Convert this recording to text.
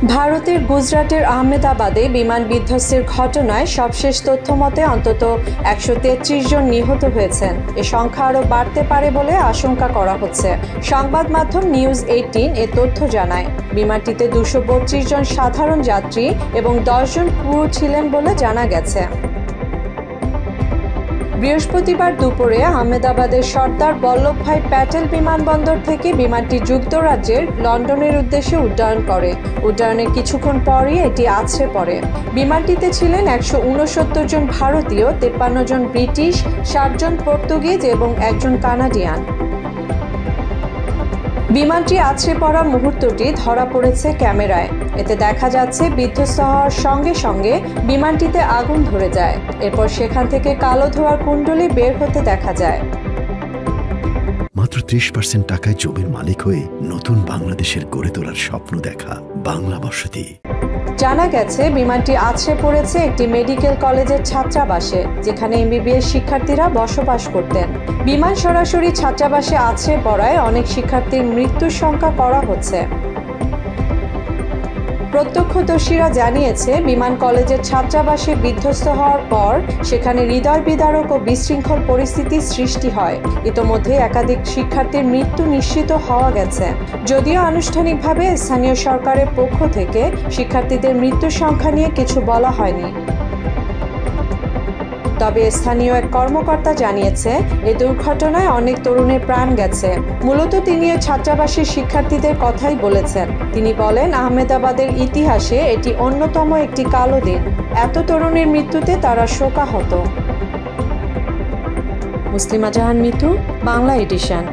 ভারতের গুজরাটের আহমেদাবাদে বিমান বিধ্বস্তের ঘটনায় সবশেষ তথ্যমতে অন্তত ১৩৩ জন নিহত হয়েছেন। এ সংখ্যা আরও বাড়তে পারে বলে আশঙ্কা করা হচ্ছে। সংবাদ মাধ্যম নিউজ ১৮ এ তথ্য জানায়, বিমানটিতে ২৩২ জন সাধারণ যাত্রী এবং ১০ জন ক্রু ছিলেন বলে জানা গেছে। বৃহস্পতিবার দুপুরে আহমেদাবাদের সর্দার বল্লভভাই প্যাটেল বিমানবন্দর থেকে বিমানটি যুক্তরাজ্যের লন্ডনের উদ্দেশ্যে উড্ডয়ন করে। উড্ডয়নের কিছুক্ষণ পরই এটি আছড়ে পড়ে। বিমানটিতে ছিলেন ১৬৯ জন ভারতীয়, ৫৩ জন ব্রিটিশ, ৬০ জন পর্তুগিজ এবং ১ জন কানাডিয়ান। বিমানটি আছড়ে পড়া মুহূর্তটি ধরা পড়েছে ক্যামেরায়। এতে দেখা যাচ্ছে বিধ্বস্ত হওয়ার সঙ্গে সঙ্গে বিমানটিতে আগুন ধরে যায়। এরপর সেখান থেকে কালো ধোঁয়ার কুণ্ডলী বের হতে দেখা যায়। মাত্র ৩০% টাকায় জমির মালিক হয়ে নতুন বাংলাদেশের গড়ে তোলার স্বপ্ন দেখা বাংলা বসতি। জানা গেছে, বিমানটি আছড়ে পড়েছে একটি মেডিকেল কলেজের ছাত্রাবাসে, যেখানে এমবিবিএস শিক্ষার্থীরা বসবাস করতেন। বিমান সরাসরি ছাত্রাবাসে আছড়ে পড়ায় অনেক শিক্ষার্থীর মৃত্যুর শঙ্কা করা হচ্ছে। প্রত্যক্ষদর্শীরা জানিয়েছে, বিমান কলেজের ছাত্রাবাসে বিধ্বস্ত হওয়ার পর সেখানে হৃদয় বিদারক ও বিশৃঙ্খল পরিস্থিতির সৃষ্টি হয়। ইতোমধ্যে একাধিক শিক্ষার্থীর মৃত্যু নিশ্চিত হওয়া গেছে। যদিও আনুষ্ঠানিকভাবে স্থানীয় সরকারের পক্ষ থেকে শিক্ষার্থীদের মৃত্যুর সংখ্যা নিয়ে কিছু বলা হয়নি। তবে স্থানীয় এক কর্মকর্তা জানিয়েছে, এই দুর্ঘটনায় অনেক তরুণের প্রাণ গেছে। মূলত তিনি এই ছাত্রাবাসের শিক্ষার্থীদের কথাই বলেছেন। তিনি বলেন, আহমেদাবাদের ইতিহাসে এটি অন্যতম একটি কালো দিন। এত তরুণের মৃত্যুতে তারা শোকাহত। মুসলিমা জাহান মিতু, বাংলা এডিশন।